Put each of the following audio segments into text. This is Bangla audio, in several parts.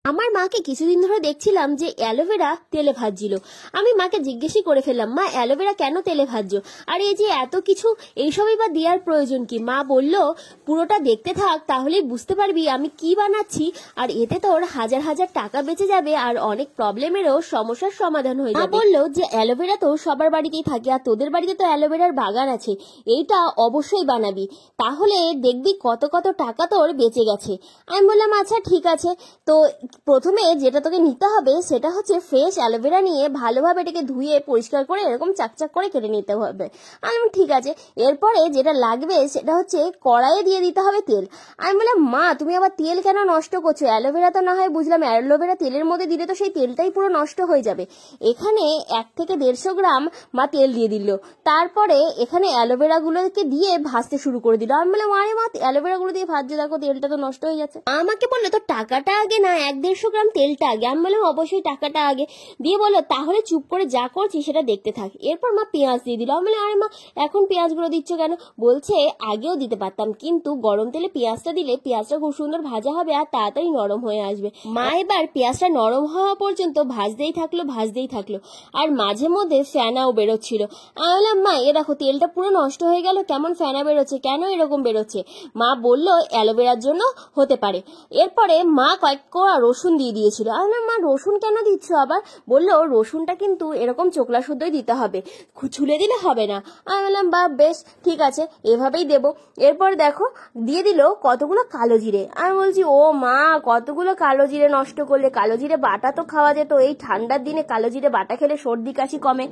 আমার মাকে কিছুদিন ধরে দেখছিলাম যে অ্যালোভেরা তেলে ভাজছিল। আমি মাকে জিজ্ঞেসই করে ফেললাম, মা অ্যালোভেরা কেন তেলে ভাজছো, আর এই যে এত কিছু এইসবই বা দেওয়ার প্রয়োজন কি? মা বলল, পুরোটা দেখতে থাক, তাহলেই বুঝতে পারবি আমি কি বানাচ্ছি, আর এতে তোর হাজার হাজার টাকা বেঁচে যাবে আর অনেক প্রবলেমেরও সমস্যার সমাধান হয়ে যাবে। বললো যে অ্যালোভেরা তো সবার বাড়িতেই থাকে, আর তোদের বাড়িতে তো অ্যালোভেরার বাগান আছে, এইটা অবশ্যই বানাবি, তাহলে দেখবি কত কত টাকা তোর বেঁচে গেছে। আমি বললাম আচ্ছা ঠিক আছে। তো প্রথমে যেটা তোকে নিতে হবে সেটা হচ্ছে ফ্রেশ অ্যালোভেরা নিয়ে ভালোভাবে এটাকে ধুয়ে পরিষ্কার করে এরকম চাকচাক করে কেটে নিতে হবে। আমি বললাম ঠিক আছে। এরপরে যেটা লাগবে সেটা হচ্ছে কড়াইয়ে দিয়ে দিতে হবে তেল। আমি বললাম মা তুমি আবার তেল কেন নষ্ট করছো? অ্যালোভেরা তো না হয় বুঝলাম, অ্যালোভেরা তেলের মধ্যে দিলে তো সেই তেলটাই পুরো নষ্ট হয়ে যাবে। এখানে 1 থেকে 150 গ্রাম মা তেল দিয়ে দিল। তারপরে এখানে অ্যালোভেরা গুলোকে দিয়ে ভাজতে শুরু করে দিল। আমি বললাম আরে মা অ্যালোভেরা গুলো দিয়ে ভাজছে, দেখো তেলটা তো নষ্ট হয়ে যাচ্ছে। আমাকে বললো তো টাকাটা আগে না 1-150 গ্রাম তেলটা আগে। আমি বললাম অবশ্যই টাকাটা আগে। দিয়ে বললো তাহলে চুপ করে যা করছি সেটা দেখতে থাক। এরপর মা পেঁয়াজ দিয়ে দিল। আমি বললাম আরে মা এখন পেঁয়াজগুলো দিচ্ছ কেন? বলছে আগেও দিতে পারতাম, কিন্তু গরম তেলে পেঁয়াজটা দিলে পেঁয়াজটা খুব সুন্দর ভাজা হবে আর তাড়াতাড়ি নরম হয়ে আসবে। মা এবার পেঁয়াজটা নরম হওয়া পর্যন্ত ভাজতেই থাকলো আর মাঝে মধ্যে ফেনাও বেরোচ্ছিল। আমি বললাম মা এ দেখো তেলটা পুরো নষ্ট হয়ে গেল, কেমন ফেনা বেরোচ্ছে, কেন এরকম বেরোচ্ছে? মা বলল অ্যালোভেরার জন্য হতে পারে। এরপরে মা কয়েক কোয়া রসুন দিয়ে দিয়েছিল। আমি বললাম মা রসুন কেন দিচ্ছ আবার? বললো রসুনটা কিন্তু এরকম চোকলা শুদ্ধই দিতে হবে, ছুলে দিলে হবে না। আমি বললাম বা বেশ ঠিক আছে, এভাবেই দেবো। এরপর দেখো দিয়ে দিল কতগুলো কালো জিরে। আমি বলছি ও মা কতগুলো কালো জিরে নষ্ট করলে, কালো জিরে বাটা তো খাওয়া যেত, এই ঠান্ডার দিনে কালো জিরে বাটা খেলে সর্দি কাশি কমে।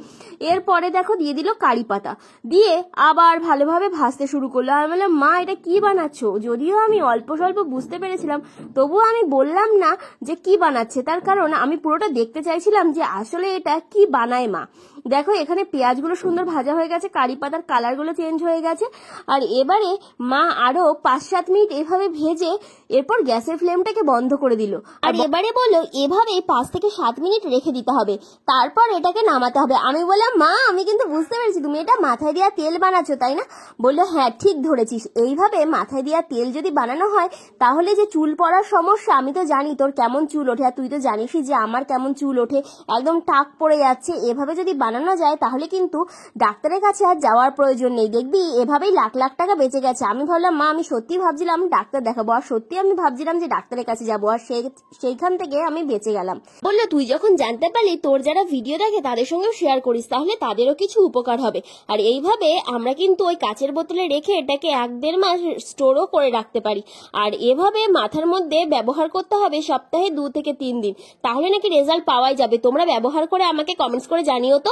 এরপরে দেখো দিয়ে দিল কারি পাতা, দিয়ে আবার ভালোভাবে ভাজতে শুরু করলো। আমি বললাম মা এটা কি বানাচ্ছো? যদিও আমি অল্প স্বল্প বুঝতে পেরেছিলাম, তবুও আমি বললাম না যে কি বানাচ্ছে, তার কারণ আমি পুরোটা দেখতে চাইছিলাম যে আসলে এটা কি বানায় মা। দেখো এখানে পেঁয়াজগুলো সুন্দর ভাজা হয়ে গেছে, কারি পাতার কালারগুলো চেঞ্জ হয়ে গেছে, আর এবারে মা আরো 5-7 মিনিট এভাবে ভেজে এরপর গ্যাসের ফ্লেমটাকে বন্ধ করে দিল। আর এবারে বললো এভাবে 5 থেকে 7 মিনিট রেখে দিতে হবে, তারপর এটাকে নামাতে হবে। আমি বললাম মা আমি কিন্তু বুঝতে পেরেছি তুমি এটা মাথায় দেওয়া তেল বানাচ্ছো তাই না? বললো হ্যাঁ ঠিক ধরেছিস, এইভাবে মাথায় দেওয়া তেল যদি বানানো হয় তাহলে যে চুল পড়ার সমস্যা, আমি তো জানি তোর কেমন চুল ওঠে, আর তুই তো জানিসই যে আমার কেমন চুল ওঠে, একদম টাক পড়ে যাচ্ছে, এভাবে যদি বানানো যায় তাহলে কিন্তু ডাক্তারের কাছে আর যাওয়ার প্রয়োজন নেই, দেখবি এভাবেই লাখ লাখ টাকা বেঁচে গেছে। আমি ভাবলাম মা আমি সত্যি ভাবছিলাম আমি ডাক্তার দেখাবো, আর সত্যি আমি ভাবছিলাম যে ডাক্তারের কাছে যাবো, আর সেইখান থেকে আমি বেঁচে গেলাম। বললো তুই যখন জানতে পারলি তোর যারা ভিডিও দেখে তাদের সঙ্গেও শেয়ার করিস, তাহলে তাদেরও কিছু উপকার হবে। আর এইভাবে আমরা কিন্তু ওই কাচের বোতলে রেখে এটাকে 1-1.5 মাস স্টোরও করে রাখতে পারি। আর এভাবে মাথার মধ্যে ব্যবহার করতে হবে সপ্তাহে 2 থেকে 3 দিন, তাহলে নাকি রেজাল্ট পাওয়াই যাবে। তোমরা ব্যবহার করে আমাকে কমেন্টস করে জানিও তো।